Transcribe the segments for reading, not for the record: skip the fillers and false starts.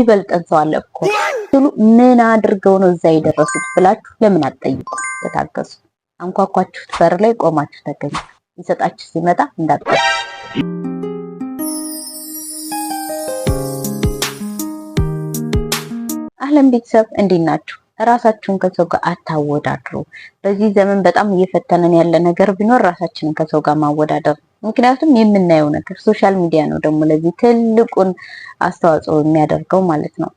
ይበልጠን ሰው አለ እኮ ትሉ ምን አድርገው ነው እዛ የደረሱት ብላችሁ ለምን አትጠይቁ? ተታገሱ። አንኳኳችሁት በር ላይ ቆማችሁ ተገኙ። ይሰጣችሁ ሲመጣ እንዳትጠይቁ። አህለን ቤተሰብ እንዴት ናችሁ? ራሳችሁን ከሰው ጋር አታወዳድሩ። በዚህ ዘመን በጣም እየፈተነን ያለ ነገር ቢኖር ራሳችንን ከሰው ጋር ማወዳደር። ምክንያቱም የምናየው ነገር ሶሻል ሚዲያ ነው ደግሞ ለዚህ ትልቁን አስተዋጽኦ የሚያደርገው ማለት ነው።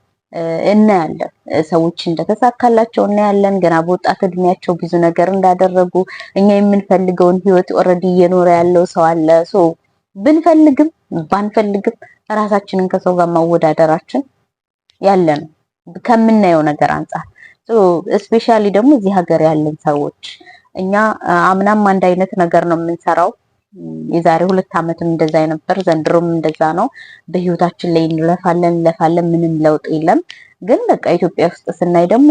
እናያለን ሰዎች እንደተሳካላቸው እናያለን። ገና በወጣት እድሜያቸው ብዙ ነገር እንዳደረጉ እኛ የምንፈልገውን ህይወት ኦልሬዲ እየኖረ ያለው ሰው አለ። ብንፈልግም ባንፈልግም ራሳችንን ከሰው ጋር ማወዳደራችን ያለ ነው ከምናየው ነገር አንፃር። ስፔሻሊ ደግሞ እዚህ ሀገር ያለን ሰዎች እኛ አምናም አንድ አይነት ነገር ነው የምንሰራው። የዛሬ 2 ዓመትም እንደዛ ነበር፣ ዘንድሮም እንደዛ ነው። በህይወታችን ላይ እንለፋለን፣ ምንም ለውጥ የለም። ግን በቃ ኢትዮጵያ ውስጥ ስናይ ደግሞ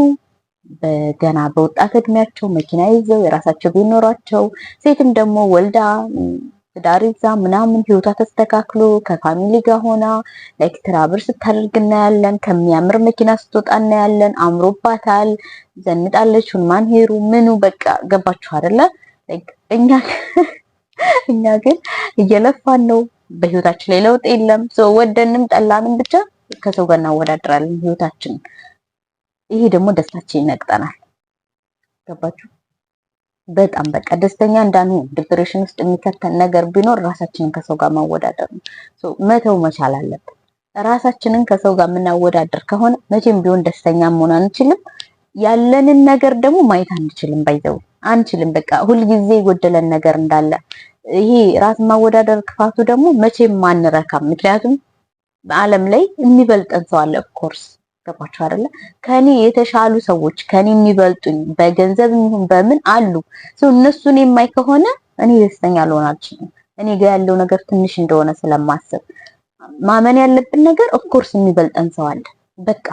ገና በወጣት እድሜያቸው መኪና ይዘው የራሳቸው ቤት ኖሯቸው፣ ሴትም ደግሞ ወልዳ ትዳር ይዛ ምናምን ህይወቷ ተስተካክሎ ከፋሚሊ ጋር ሆና ላይክ ትራብር ስታደርግ እናያለን። ከሚያምር መኪና ስትወጣ እናያለን። አምሮባታል፣ ዘንጣለች፣ ማን ሄሩ ምኑ በቃ ገባችሁ አይደለ? እኛ ግን እየለፋን ነው። በህይወታችን ላይ ለውጥ የለም። ወደንም ጠላንም ብቻ ከሰው ጋር እናወዳድራለን ህይወታችንን። ይሄ ደግሞ ደስታችን ይነቅጠናል። ገባችሁ? በጣም በቃ ደስተኛ እንዳንሆን ዲፕሬሽን ውስጥ የሚከተን ነገር ቢኖር ራሳችንን ከሰው ጋር ማወዳደር ነው። መተው መቻል አለብን። ራሳችንን ከሰው ጋር የምናወዳደር ከሆነ መቼም ቢሆን ደስተኛ መሆን አንችልም። ያለንን ነገር ደግሞ ማየት አንችልም። ባይዘው አንችልም። በቃ ሁልጊዜ የጎደለን ነገር እንዳለ ይሄ ራስ ማወዳደር ክፋቱ ደግሞ መቼም አንረካም። ምክንያቱም በዓለም ላይ የሚበልጠን ሰው አለ። ኦፍኮርስ ገባችሁ አይደለ? ከኔ የተሻሉ ሰዎች ከኔ የሚበልጡኝ በገንዘብ ይሁን በምን አሉ። እነሱን የማይ ከሆነ እኔ ደስተኛ ልሆን አልችልም። እኔ ጋር ያለው ነገር ትንሽ እንደሆነ ስለማስብ ማመን ያለብን ነገር ኦፍኮርስ የሚበልጠን ሰው አለ። በቃ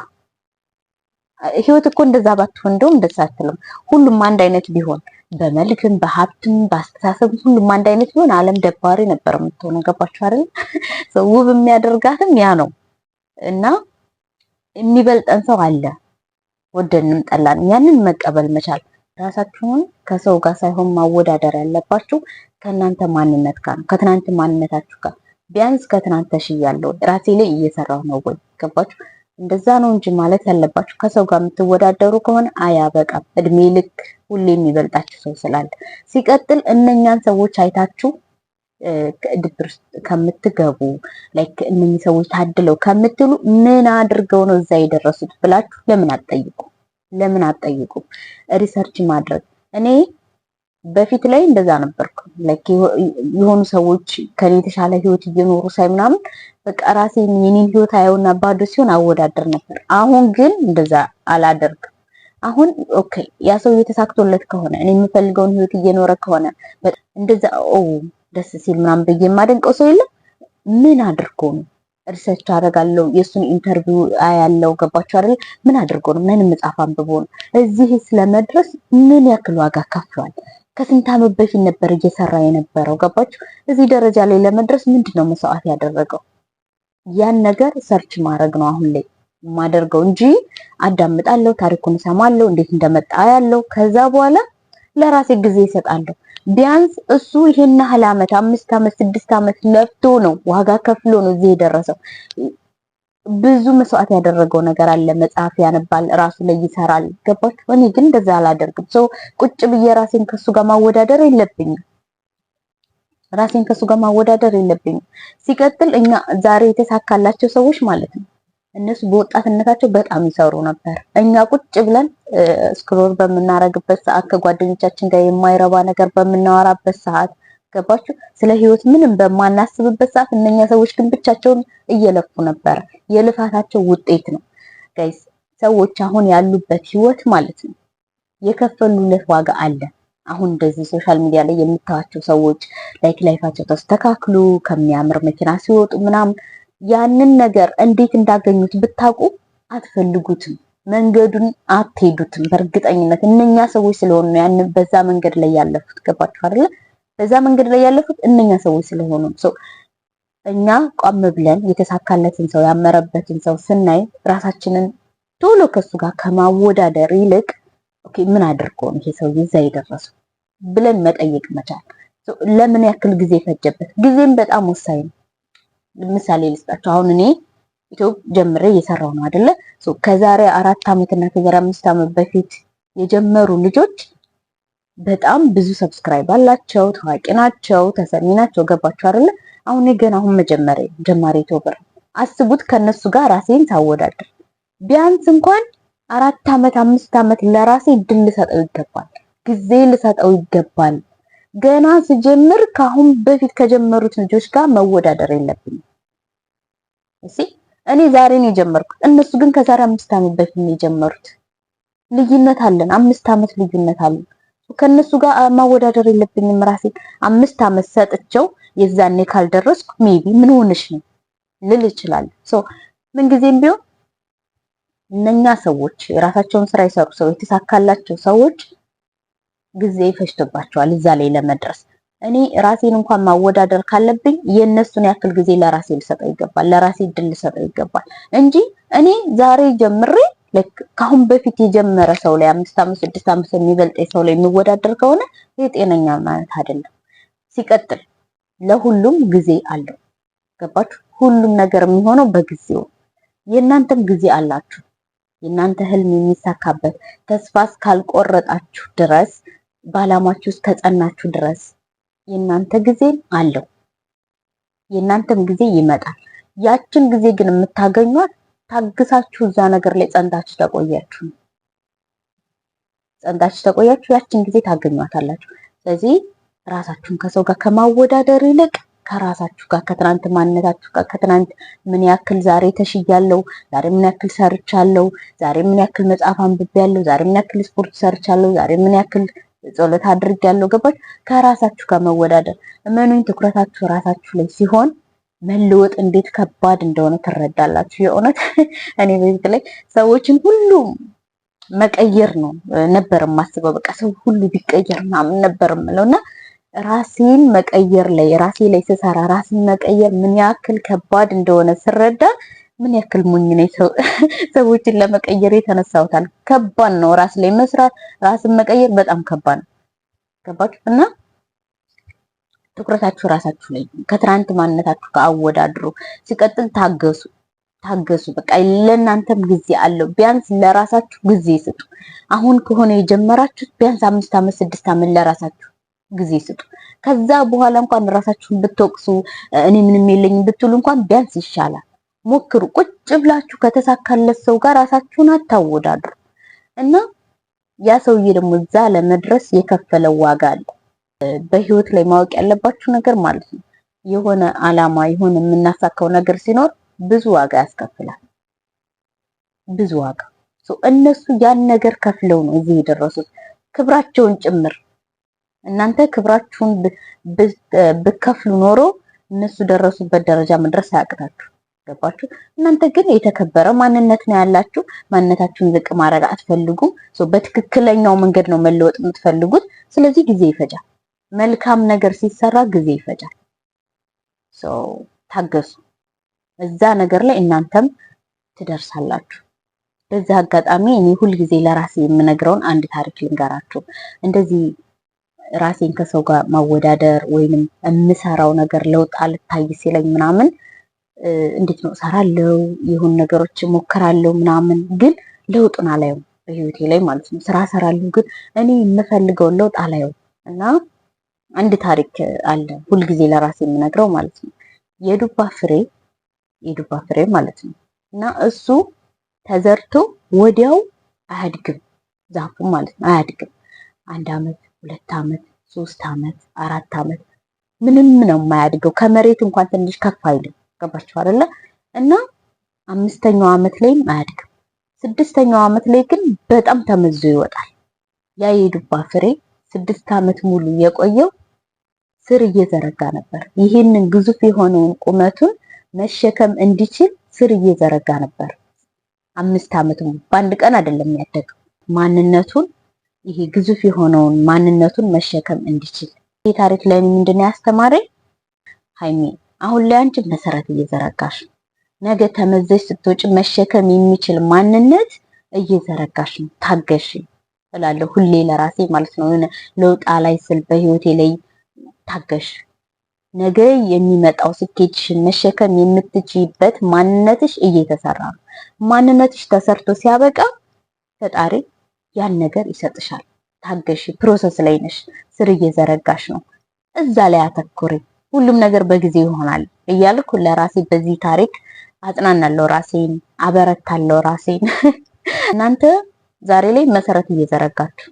ህይወት እኮ እንደዛ ባትሆን እንደውም ደስ አትልም። ሁሉም አንድ አይነት ቢሆን በመልክም በሀብትም በአስተሳሰብ ሁሉም አንድ አይነት ቢሆን ዓለም ደባሪ ነበር የምትሆነው። ገባችሁ አይደል? ውብ የሚያደርጋትም ያ ነው እና የሚበልጠን ሰው አለ። ወደንም ጠላን ያንን መቀበል መቻል። ራሳችሁን ከሰው ጋር ሳይሆን ማወዳደር ያለባችሁ ከእናንተ ማንነት ጋር ነው። ከትናንት ማንነታችሁ ጋር ቢያንስ ከትናንት ተሽያለሁ ራሴ ላይ እየሰራሁ ነው ወይ? ገባችሁ? እንደዛ ነው እንጂ ማለት ያለባችሁ። ከሰው ጋር የምትወዳደሩ ከሆነ አያበቃም። እድሜ ልክ ሁሌ የሚበልጣችሁ ሰው ስላለ። ሲቀጥል እነኛን ሰዎች አይታችሁ ድብር ከምትገቡ ላይክ እነኚህ ሰዎች ታድለው ከምትሉ ምን አድርገው ነው እዛ የደረሱት ብላችሁ ለምን አትጠይቁ? ሪሰርች ማድረግ። እኔ በፊት ላይ እንደዛ ነበርኩ። ላይክ የሆኑ ሰዎች ከኔ የተሻለ ህይወት እየኖሩ ሳይ ምናምን በቃ ራሴን የኔን ህይወት አየውና ባዶ ሲሆን አወዳደር ነበር። አሁን ግን እንደዛ አላደርግም። አሁን ኦኬ ያ ሰው እየተሳክቶለት ከሆነ እኔ የምፈልገውን ህይወት እየኖረ ከሆነ እንደዛ ደስ ሲል ምናምን ብዬ የማደንቀው ሰው የለም። ምን አድርጎ ነው? ሪሰርች አደርጋለሁ፣ የሱን ኢንተርቪው አያለው። ገባችሁ አይደል? ምን አድርጎ ነው? ምን መጽሐፍ አንብቦ ነው እዚህ ስለመድረስ ምን ያክል ዋጋ ከፍሏል? ከስንት ዓመት በፊት ነበር እየሰራ የነበረው። ገባችሁ? እዚህ ደረጃ ላይ ለመድረስ ምንድነው መስዋዕት ያደረገው? ያን ነገር ሰርች ማድረግ ነው አሁን ላይ የማደርገው እንጂ አዳምጣለሁ፣ ታሪኩን እሰማለሁ፣ እንዴት እንደመጣ ያለው ከዛ በኋላ ለራሴ ጊዜ እሰጣለሁ። ቢያንስ እሱ ይሄን ያህል ዓመት 5 ዓመት 6 ዓመት ለፍቶ ነው ዋጋ ከፍሎ ነው እዚህ የደረሰው። ብዙ መስዋዕት ያደረገው ነገር አለ። መጽሐፍ ያነባል፣ ራሱ ላይ ይሰራል። ገባችሁ? እኔ ግን እንደዛ አላደርግም። ቁጭ ብዬ ራሴን ከሱ ጋር ማወዳደር የለብኝም። ሲቀጥል እኛ ዛሬ የተሳካላቸው ሰዎች ማለት ነው እነሱ በወጣትነታቸው በጣም ይሰሩ ነበር። እኛ ቁጭ ብለን ስክሮል በምናረግበት ሰዓት ከጓደኞቻችን ጋር የማይረባ ነገር በምናወራበት ሰዓት ገባችሁ? ስለ ህይወት ምንም በማናስብበት ሰዓት እነኛ ሰዎች ግን ብቻቸውን እየለፉ ነበር። የልፋታቸው ውጤት ነው ጋይስ። ሰዎች አሁን ያሉበት ህይወት ማለት ነው የከፈሉለት ዋጋ አለ። አሁን እንደዚህ ሶሻል ሚዲያ ላይ የምታዋቸው ሰዎች ላይፋቸው ተስተካክሉ ከሚያምር መኪና ሲወጡ ምናምን ያንን ነገር እንዴት እንዳገኙት ብታውቁ አትፈልጉትም። መንገዱን አትሄዱትም። በእርግጠኝነት እነኛ ሰዎች ስለሆኑ ያንን በዛ መንገድ ላይ ያለፉት። ገባችሁ አይደል? በዛ መንገድ ላይ ያለፉት እነኛ ሰዎች ስለሆኑ እኛ ቆም ብለን የተሳካለትን ሰው ያመረበትን ሰው ስናይ ራሳችንን ቶሎ ከሱ ጋር ከማወዳደር ይልቅ ኦኬ ምን አድርጎ ነው ይሄ ሰው እዛ የደረሰው ብለን መጠየቅ መቻል። ለምን ያክል ጊዜ ፈጀበት? ጊዜም በጣም ወሳኝ ነው። ምሳሌ ልስጣችሁ። አሁን እኔ ዩቲዩብ ጀምሬ እየሰራሁ ነው አይደለ? ከዛሬ 4 ዓመት እና ከዛሬ 5 ዓመት በፊት የጀመሩ ልጆች በጣም ብዙ ሰብስክራይብ አላቸው፣ ታዋቂ ናቸው፣ ተሰሚ ናቸው። ገባችሁ አይደለ? አሁን ገና አሁን ጀማሪ ዩቲዩበር አስቡት። ከነሱ ጋር ራሴን ሳወዳድር ቢያንስ እንኳን 4 ዓመት 5 ዓመት ለራሴ እድል ልሰጠው ይገባል፣ ጊዜ ልሰጠው ይገባል። ገና ስጀምር ከአሁን በፊት ከጀመሩት ልጆች ጋር መወዳደር የለብኝም። እሺ እኔ ዛሬ ነው የጀመርኩት፣ እነሱ ግን ከዛሬ 5 ዓመት በፊት ነው የጀመሩት። ልዩነት አለን፣ 5 ዓመት ልዩነት አለን። ከነሱ ጋር ማወዳደር የለብኝም። ራሴ 5 ዓመት ሰጥቼው የዛኔ ካልደረስኩ ሜቢ ምን ሆነሽ ነው ልል እችላለሁ። ምን ጊዜም ቢሆን እነኛ ሰዎች የራሳቸውን ስራ የሰሩ ሰዎች የተሳካላቸው ሰዎች ጊዜ ይፈጅቶባቸዋል እዛ ላይ ለመድረስ። እኔ ራሴን እንኳን ማወዳደር ካለብኝ የነሱን ያክል ጊዜ ለራሴ ልሰጠው ይገባል፣ ለራሴ እድል ልሰጠው ይገባል እንጂ እኔ ዛሬ ጀምሬ ከአሁን በፊት የጀመረ ሰው ላይ 5 ዓመት 6 ዓመት የሚበልጥ ሰው ላይ የሚወዳደር ከሆነ የጤነኛ ማለት አይደለም። ሲቀጥል ለሁሉም ጊዜ አለው። ገባችሁ? ሁሉም ነገር የሚሆነው በጊዜው። የእናንተም ጊዜ አላችሁ። የእናንተ ህልም የሚሳካበት ተስፋ እስካልቆረጣችሁ ድረስ ባላማችሁ እስከጸናችሁ ድረስ የእናንተ ጊዜ አለው። የእናንተም ጊዜ ይመጣል። ያችን ጊዜ ግን የምታገኟት ታግሳችሁ እዛ ነገር ላይ ጸንታችሁ ተቆያችሁ ያችን ጊዜ ታገኟታላችሁ። ስለዚህ ራሳችሁን ከሰው ጋር ከማወዳደር ይልቅ ከራሳችሁ ጋር ከትናንት ማንነታችሁ ጋር ከትናንት ምን ያክል ዛሬ ተሽያለሁ፣ ዛሬ ምን ያክል ሰርቻለሁ፣ ዛሬ ምን ያክል መጽሐፍ አንብቤያለሁ፣ ዛሬ ምን ያክል ስፖርት ሰርቻለሁ፣ ዛሬ ምን ያክል ጸሎት አድርጌያለሁ። ገባች? ከራሳችሁ ጋር መወዳደር። እመኑኝ ትኩረታችሁ ራሳችሁ ላይ ሲሆን መለወጥ እንዴት ከባድ እንደሆነ ትረዳላችሁ። የእውነት እኔ በዚህ ላይ ሰዎችን ሁሉ መቀየር ነው ነበር የማስበው። በቃ ሰው ሁሉ ቢቀየር ምናምን ነበር የምለውና ራሴን መቀየር ላይ ራሴ ላይ ስሰራ ራስን መቀየር ምን ያክል ከባድ እንደሆነ ስረዳ ምን ያክል ሞኝ ነኝ። ሰዎችን ለመቀየር የተነሳውታል። ከባድ ነው ራስ ላይ መስራት፣ ራስን መቀየር በጣም ከባድ ነው። ገባችሁ? እና ትኩረታችሁ ራሳችሁ ላይ ከትናንት ማንነታችሁ ጋር አወዳድሩ። ሲቀጥል ታገሱ። በቃ ለእናንተም ጊዜ አለው። ቢያንስ ለራሳችሁ ጊዜ ስጡ። አሁን ከሆነ የጀመራችሁት ቢያንስ 5 ዓመት 6 ዓመት ለራሳችሁ ጊዜ ስጡ። ከዛ በኋላ እንኳን ራሳችሁን ብትወቅሱ እኔ ምንም የለኝም ብትሉ እንኳን ቢያንስ ይሻላል። ሞክሩ። ቁጭ ብላችሁ ከተሳካለት ሰው ጋር ራሳችሁን አታወዳድሩ። እና ያ ሰውዬ ደግሞ እዛ ለመድረስ የከፈለው ዋጋ አለ። በህይወት ላይ ማወቅ ያለባችሁ ነገር ማለት ነው የሆነ አላማ የሆነ የምናሳካው ነገር ሲኖር ብዙ ዋጋ ያስከፍላል። ብዙ ዋጋ። እነሱ ያን ነገር ከፍለው ነው እዚህ የደረሱት ክብራቸውን ጭምር። እናንተ ክብራችሁን ብከፍሉ ኖሮ እነሱ ደረሱበት ደረጃ መድረስ አያቅታችሁ። ገባችሁ? እናንተ ግን የተከበረ ማንነት ነው ያላችሁ። ማንነታችሁን ዝቅ ማድረግ አትፈልጉም። በትክክለኛው መንገድ ነው መለወጥ የምትፈልጉት። ስለዚህ ጊዜ ይፈጃል። መልካም ነገር ሲሰራ ጊዜ ይፈጃል። ታገሱ። እዛ ነገር ላይ እናንተም ትደርሳላችሁ። በዛ አጋጣሚ እኔ ሁልጊዜ ለራሴ የምነግረውን አንድ ታሪክ ልንገራችሁ። እንደዚህ ራሴን ከሰው ጋር ማወዳደር ወይንም የምሰራው ነገር ለውጥ አልታይ ሲለኝ ምናምን እንዴት ነው እሰራለሁ፣ የሆኑ ነገሮች ሞክራለሁ ምናምን፣ ግን ለውጡን አላየውም በህይወቴ ላይ ማለት ነው። ስራ እሰራለሁ፣ ግን እኔ የምፈልገውን ለውጥ አላየውም። እና አንድ ታሪክ አለ ሁልጊዜ ለራሴ የምነግረው ማለት ነው። የዱባ ፍሬ ማለት ነው። እና እሱ ተዘርቶ ወዲያው አያድግም፣ ዛፉ ማለት ነው አያድግም። 1 ዓመት 2 ዓመት 3 ዓመት 4 ዓመት ምንም ነው የማያድገው። ከመሬት እንኳን ትንሽ ከፍ አይልም። ገባችሁ አይደለ? እና 5ኛው ዓመት ላይም አያድግም። 6ኛው ዓመት ላይ ግን በጣም ተመዞ ይወጣል። ያ የዱባ ፍሬ 6 ዓመት ሙሉ የቆየው ስር እየዘረጋ ነበር። ይሄንን ግዙፍ የሆነውን ቁመቱን መሸከም እንዲችል ስር እየዘረጋ ነበር። 5 ዓመት ሙሉ በአንድ ቀን አይደለም ያደገው። ማንነቱን ይሄ ግዙፍ የሆነውን ማንነቱን መሸከም እንዲችል። ይሄ ታሪክ ለኔ ምንድነው ያስተማረኝ? ሃይሚ አሁን ላይ አንቺ መሰረት እየዘረጋሽ ነው። ነገ ተመዘሽ ስትወጪ መሸከም የሚችል ማንነት እየዘረጋሽ ነው። ታገሺ እላለሁ ሁሌ ለራሴ ማለት ነው። የሆነ ለውጥ ላይ ስል በህይወቴ ላይ ታገሽ። ነገ የሚመጣው ስኬትሽን መሸከም የምትችይበት ማንነትሽ እየተሰራ ነው። ማንነትሽ ተሰርቶ ሲያበቃ ፈጣሪ ያን ነገር ይሰጥሻል። ታገሺ፣ ፕሮሰስ ላይ ነሽ፣ ስር እየዘረጋሽ ነው። እዛ ላይ አተኩሪ። ሁሉም ነገር በጊዜ ይሆናል እያልኩ ለራሴ በዚህ ታሪክ አጽናናለሁ ራሴን፣ አበረታለሁ ራሴን። እናንተ ዛሬ ላይ መሰረት እየዘረጋችሁ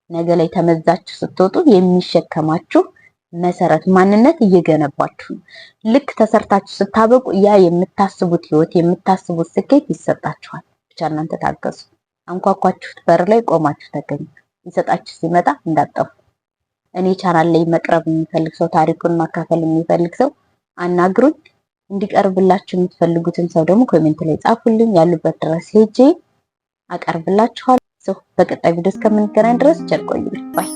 ነገ ላይ ተመዛችሁ ስትወጡ የሚሸከማችሁ መሰረት ማንነት እየገነባችሁ ነው። ልክ ተሰርታችሁ ስታበቁ ያ የምታስቡት ህይወት የምታስቡት ስኬት ይሰጣችኋል። ብቻ እናንተ ታገሱ። አንኳኳችሁት በር ላይ ቆማችሁ ተገኙ። ይሰጣችሁ ሲመጣ እንዳጠፉ። እኔ ቻናል ላይ መቅረብ የሚፈልግ ሰው ታሪኩን ማካፈል የሚፈልግ ሰው አናግሩኝ። እንዲቀርብላችሁ የምትፈልጉትን ሰው ደግሞ ኮሜንት ላይ ጻፉልኝ። ያሉበት ድረስ ሄጄ አቀርብላችኋለሁ። በቀጣይ ቪዲዮ እስከምንገናኝ ድረስ ቸር ቆዩልኝ። ባይ